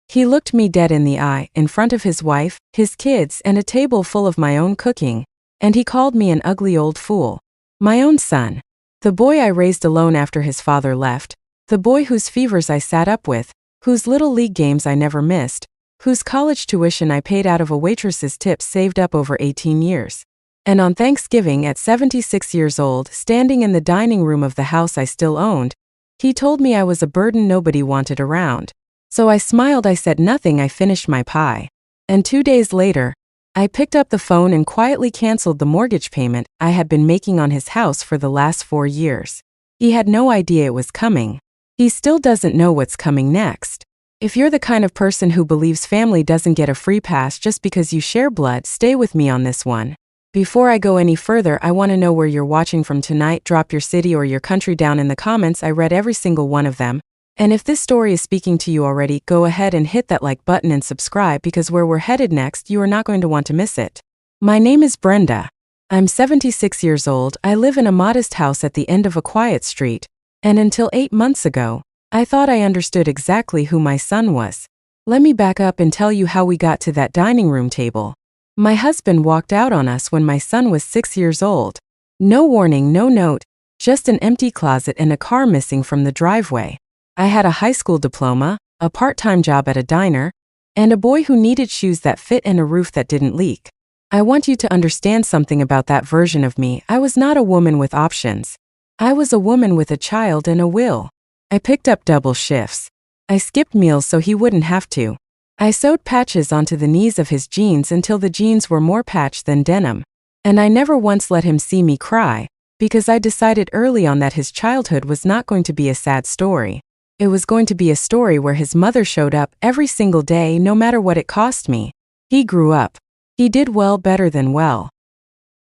He looked me dead in the eye, in front of his wife, his kids, and a table full of my own cooking, and he called me an ugly old fool. My own son. The boy I raised alone after his father left, the boy whose fevers I sat up with, whose little league games I never missed, whose college tuition I paid out of a waitress's tips saved up over 18 years. And on Thanksgiving at 76 years old, standing in the dining room of the house I still owned, he told me I was a burden nobody wanted around. So I smiled, I said nothing, I finished my pie. And 2 days later, I picked up the phone and quietly canceled the mortgage payment I had been making on his house for the last 4 years. He had no idea it was coming. He still doesn't know what's coming next. If you're the kind of person who believes family doesn't get a free pass just because you share blood, stay with me on this one. Before I go any further, I want to know where you're watching from tonight. Drop your city or your country down in the comments. I read every single one of them. And if this story is speaking to you already, go ahead and hit that like button and subscribe, because where we're headed next, you are not going to want to miss it. My name is Brenda. I'm 76 years old. I live in a modest house at the end of a quiet street. And until 8 months ago, I thought I understood exactly who my son was. Let me back up and tell you how we got to that dining room table. My husband walked out on us when my son was 6 years old. No warning, no note, just an empty closet and a car missing from the driveway. I had a high school diploma, a part-time job at a diner, and a boy who needed shoes that fit and a roof that didn't leak. I want you to understand something about that version of me. I was not a woman with options. I was a woman with a child and a will. I picked up double shifts. I skipped meals so he wouldn't have to. I sewed patches onto the knees of his jeans until the jeans were more patch than denim. And I never once let him see me cry, because I decided early on that his childhood was not going to be a sad story. It was going to be a story where his mother showed up every single day, no matter what it cost me. He grew up. He did well, better than well.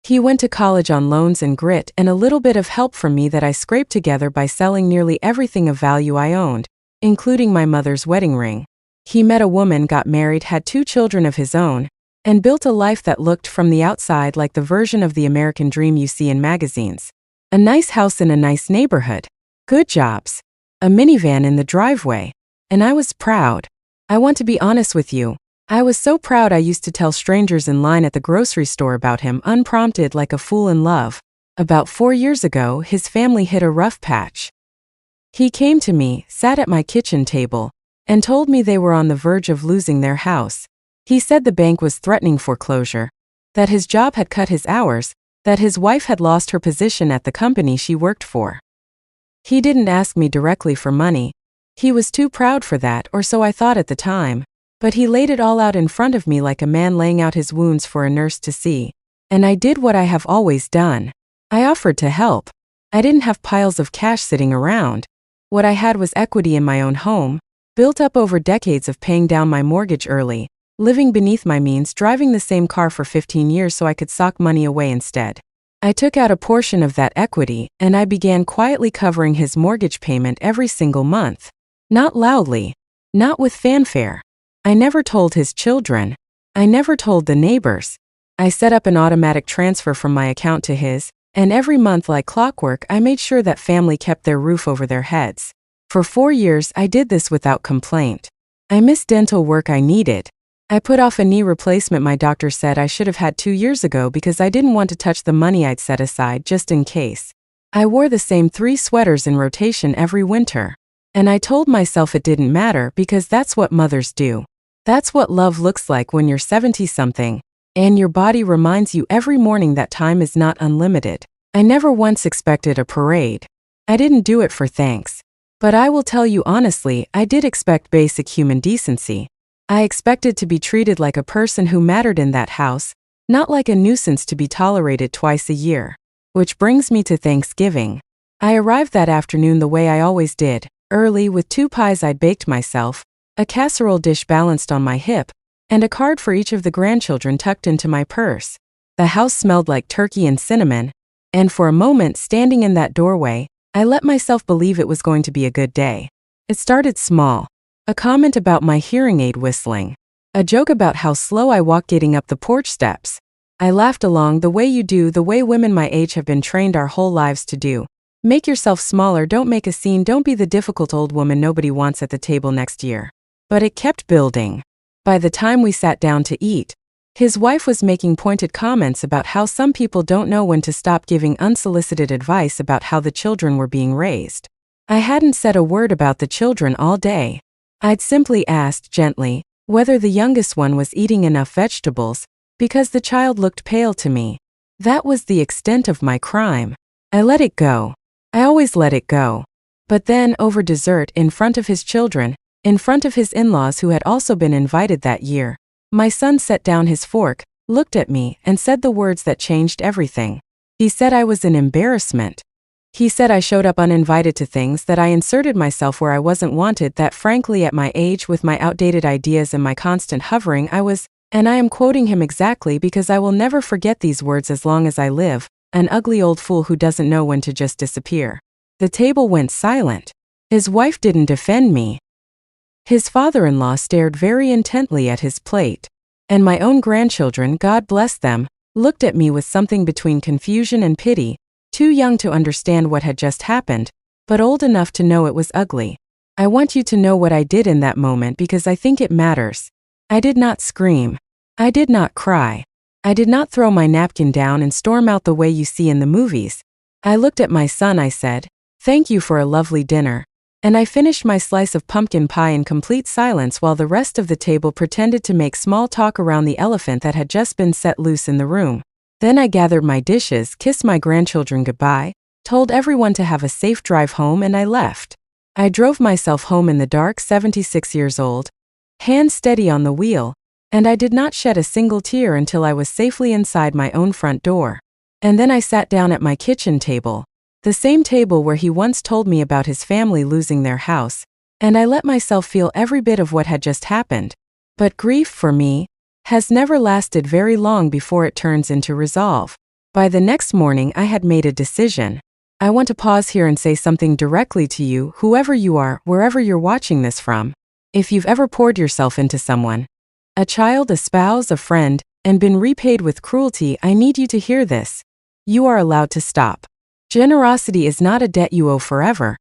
He went to college on loans and grit and a little bit of help from me that I scraped together by selling nearly everything of value I owned, including my mother's wedding ring. He met a woman, got married, had 2 children of his own, and built a life that looked from the outside like the version of the American dream you see in magazines. A nice house in a nice neighborhood. Good jobs. A minivan in the driveway. And I was proud. I want to be honest with you. I was so proud I used to tell strangers in line at the grocery store about him, unprompted, like a fool in love. About 4 years ago, his family hit a rough patch. He came to me, sat at my kitchen table, and told me they were on the verge of losing their house. He said the bank was threatening foreclosure, that his job had cut his hours, that his wife had lost her position at the company she worked for. He didn't ask me directly for money. He was too proud for that, or so I thought at the time. But he laid it all out in front of me like a man laying out his wounds for a nurse to see. And I did what I have always done. I offered to help. I didn't have piles of cash sitting around. What I had was equity in my own home, built up over decades of paying down my mortgage early, living beneath my means, driving the same car for 15 years so I could sock money away instead. I took out a portion of that equity, and I began quietly covering his mortgage payment every single month. Not loudly. Not with fanfare. I never told his children. I never told the neighbors. I set up an automatic transfer from my account to his, and every month, like clockwork, I made sure that family kept their roof over their heads. For 4 years, I did this without complaint. I missed dental work I needed. I put off a knee replacement my doctor said I should have had 2 years ago because I didn't want to touch the money I'd set aside just in case. I wore the same 3 sweaters in rotation every winter. And I told myself it didn't matter because that's what mothers do. That's what love looks like when you're 70-something, and your body reminds you every morning that time is not unlimited. I never once expected a parade. I didn't do it for thanks. But I will tell you honestly, I did expect basic human decency. I expected to be treated like a person who mattered in that house, not like a nuisance to be tolerated twice a year. Which brings me to Thanksgiving. I arrived that afternoon the way I always did, early, with 2 pies I'd baked myself, a casserole dish balanced on my hip, and a card for each of the grandchildren tucked into my purse. The house smelled like turkey and cinnamon, and for a moment, standing in that doorway, I let myself believe it was going to be a good day. It started small. A comment about my hearing aid whistling. A joke about how slow I walk getting up the porch steps. I laughed along the way you do, the way women my age have been trained our whole lives to do. Make yourself smaller, don't make a scene, don't be the difficult old woman nobody wants at the table next year. but it kept building. By the time we sat down to eat, his wife was making pointed comments about how some people don't know when to stop giving unsolicited advice about how the children were being raised. I hadn't said a word about the children all day. I'd simply asked gently whether the youngest one was eating enough vegetables, because the child looked pale to me. That was the extent of my crime. I let it go. I always let it go. But then, over dessert, in front of his children, in front of his in-laws who had also been invited that year, my son set down his fork, looked at me, and said the words that changed everything. He said I was an embarrassment. He said I showed up uninvited to things, that I inserted myself where I wasn't wanted, that frankly at my age with my outdated ideas and my constant hovering I was, and I am quoting him exactly because I will never forget these words as long as I live, an ugly old fool who doesn't know when to just disappear. The table went silent. His wife didn't defend me. His father-in-law stared very intently at his plate. And my own grandchildren, God bless them, looked at me with something between confusion and pity, too young to understand what had just happened, but old enough to know it was ugly. I want you to know what I did in that moment because I think it matters. I did not scream. I did not cry. I did not throw my napkin down and storm out the way you see in the movies. I looked at my son, I said, "Thank you for a lovely dinner." And I finished my slice of pumpkin pie in complete silence while the rest of the table pretended to make small talk around the elephant that had just been set loose in the room. Then I gathered my dishes, kissed my grandchildren goodbye, told everyone to have a safe drive home, and I left. I drove myself home in the dark, 76 years old, hands steady on the wheel, and I did not shed a single tear until I was safely inside my own front door. And then I sat down at my kitchen table, the same table where he once told me about his family losing their house, and I let myself feel every bit of what had just happened. But grief, for me, has never lasted very long before it turns into resolve. By the next morning I had made a decision. I want to pause here and say something directly to you, whoever you are, wherever you're watching this from. If you've ever poured yourself into someone, a child, a spouse, a friend, and been repaid with cruelty, I need you to hear this. You are allowed to stop. Generosity is not a debt you owe forever,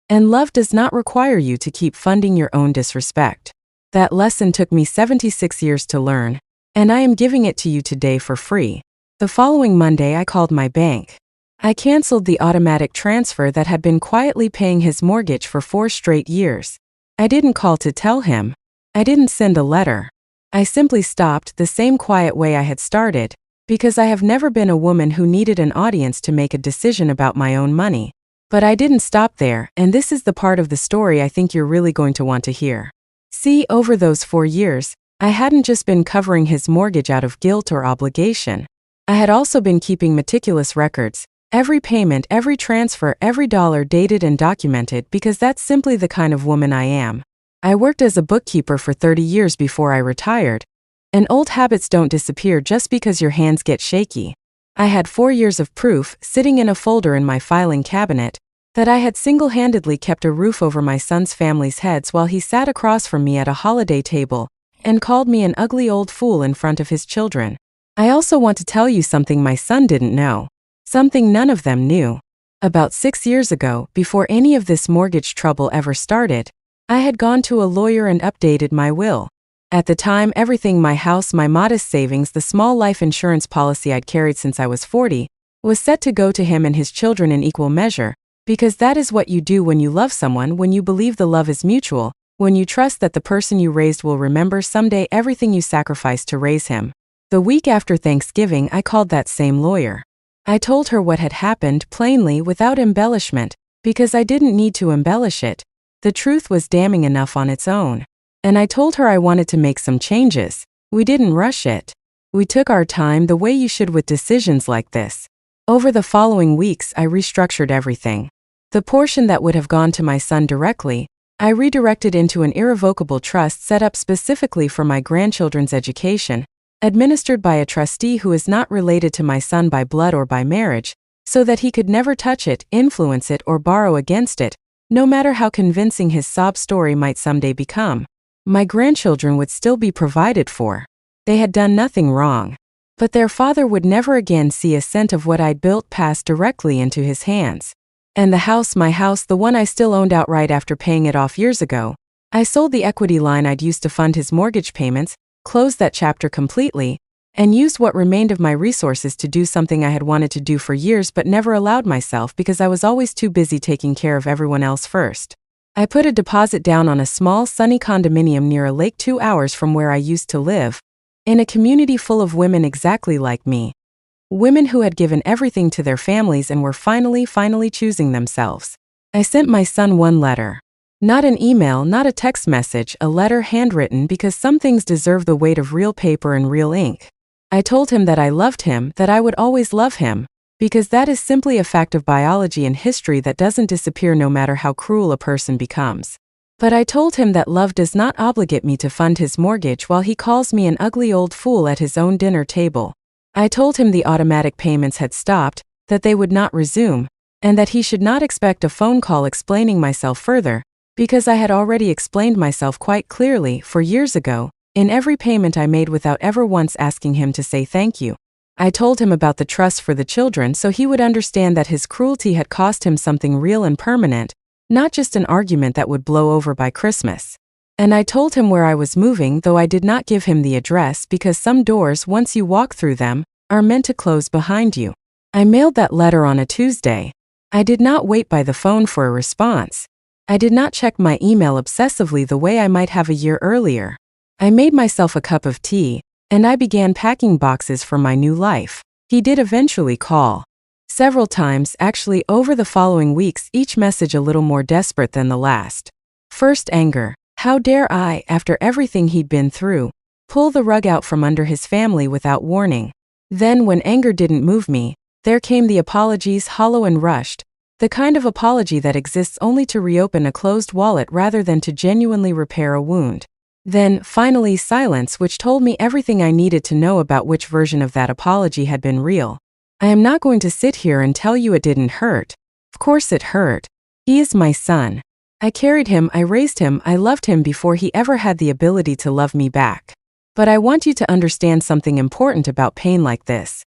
and love does not require you to keep funding your own disrespect. That lesson took me 76 years to learn, and I am giving it to you today for free. The following Monday I called my bank. I canceled the automatic transfer that had been quietly paying his mortgage for 4 straight years. I didn't call to tell him. I didn't send a letter. I simply stopped the same quiet way I had started, because I have never been a woman who needed an audience to make a decision about my own money. But I didn't stop there, and this is the part of the story I think you're really going to want to hear. See, over those 4 years, I hadn't just been covering his mortgage out of guilt or obligation. I had also been keeping meticulous records, every payment, every transfer, every dollar dated and documented, because that's simply the kind of woman I am. I worked as a bookkeeper for 30 years before I retired, and old habits don't disappear just because your hands get shaky. I had 4 years of proof, sitting in a folder in my filing cabinet, that I had single-handedly kept a roof over my son's family's heads while he sat across from me at a holiday table and called me an ugly old fool in front of his children. I also want to tell you something my son didn't know, something none of them knew. About 6 years ago, before any of this mortgage trouble ever started, I had gone to a lawyer and updated my will. At the time, everything, my house, my modest savings, the small life insurance policy I'd carried since I was 40, was set to go to him and his children in equal measure, because that is what you do when you love someone, when you believe the love is mutual, when you trust that the person you raised will remember someday everything you sacrificed to raise him. The week after Thanksgiving, I called that same lawyer. I told her what had happened plainly, without embellishment, because I didn't need to embellish it. The truth was damning enough on its own. And I told her I wanted to make some changes. We didn't rush it. We took our time, the way you should with decisions like this. Over the following weeks, I restructured everything. The portion that would have gone to my son directly, I redirected into an irrevocable trust set up specifically for my grandchildren's education, administered by a trustee who is not related to my son by blood or by marriage, so that he could never touch it, influence it, or borrow against it, no matter how convincing his sob story might someday become. My grandchildren would still be provided for. They had done nothing wrong. But their father would never again see a cent of what I'd built pass directly into his hands. And the house, my house, the one I still owned outright after paying it off years ago, I sold the equity line I'd used to fund his mortgage payments, closed that chapter completely, and used what remained of my resources to do something I had wanted to do for years but never allowed myself because I was always too busy taking care of everyone else first. I put a deposit down on a small, sunny condominium near a lake 2 hours from where I used to live, in a community full of women exactly like me. Women who had given everything to their families and were finally choosing themselves. I sent my son one letter. Not an email, not a text message, a letter handwritten because some things deserve the weight of real paper and real ink. I told him that I loved him, that I would always love him, because that is simply a fact of biology and history that doesn't disappear no matter how cruel a person becomes. But I told him that love does not obligate me to fund his mortgage while he calls me an ugly old fool at his own dinner table. I told him the automatic payments had stopped, that they would not resume, and that he should not expect a phone call explaining myself further, because I had already explained myself quite clearly, for years ago, in every payment I made without ever once asking him to say thank you. I told him about the trust for the children so he would understand that his cruelty had cost him something real and permanent, not just an argument that would blow over by Christmas. And I told him where I was moving, though I did not give him the address because some doors, once you walk through them, are meant to close behind you. I mailed that letter on a Tuesday. I did not wait by the phone for a response. I did not check my email obsessively the way I might have a year earlier. I made myself a cup of tea, and I began packing boxes for my new life. He did eventually call. Several times, actually over the following weeks, each message a little more desperate than the last. First anger. How dare I, after everything he'd been through, pull the rug out from under his family without warning? Then, when anger didn't move me, there came the apologies, hollow and rushed, the kind of apology that exists only to reopen a closed wallet rather than to genuinely repair a wound. Then, finally, silence, which told me everything I needed to know about which version of that apology had been real. I am not going to sit here and tell you it didn't hurt. Of course it hurt. He is my son. I carried him, I raised him, I loved him before he ever had the ability to love me back. But I want you to understand something important about pain like this.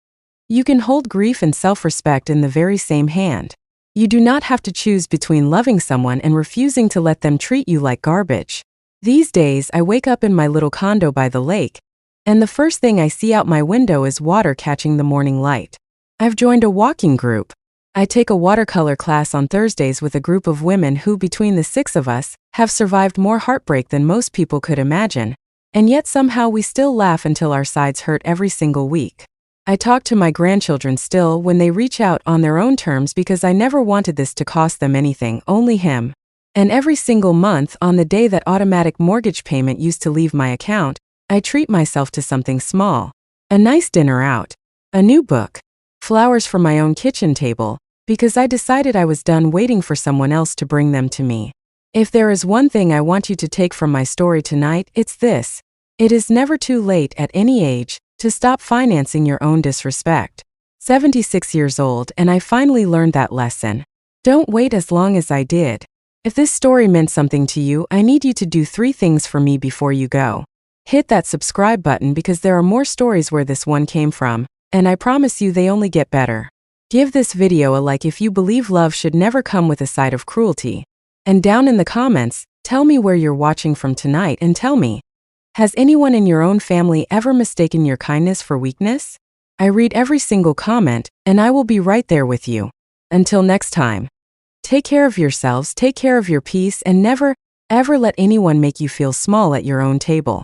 You can hold grief and self-respect in the very same hand. You do not have to choose between loving someone and refusing to let them treat you like garbage. These days, I wake up in my little condo by the lake, and the first thing I see out my window is water catching the morning light. I've joined a walking group. I take a watercolor class on Thursdays with a group of women who, between the 6 of us, have survived more heartbreak than most people could imagine, and yet somehow we still laugh until our sides hurt every single week. I talk to my grandchildren still when they reach out on their own terms because I never wanted this to cost them anything, only him. And every single month, on the day that automatic mortgage payment used to leave my account, I treat myself to something small. A nice dinner out. A new book. Flowers for my own kitchen table, because I decided I was done waiting for someone else to bring them to me. If there is one thing I want you to take from my story tonight, it's this. It is never too late at any age to stop financing your own disrespect. 76 years old, and I finally learned that lesson. Don't wait as long as I did. If this story meant something to you, I need you to do 3 things for me before you go. Hit that subscribe button because there are more stories where this one came from, and I promise you they only get better. Give this video a like if you believe love should never come with a side of cruelty. And down in the comments, tell me where you're watching from tonight and tell me, has anyone in your own family ever mistaken your kindness for weakness? I read every single comment, and I will be right there with you. Until next time. Take care of yourselves, take care of your peace, and never, ever let anyone make you feel small at your own table.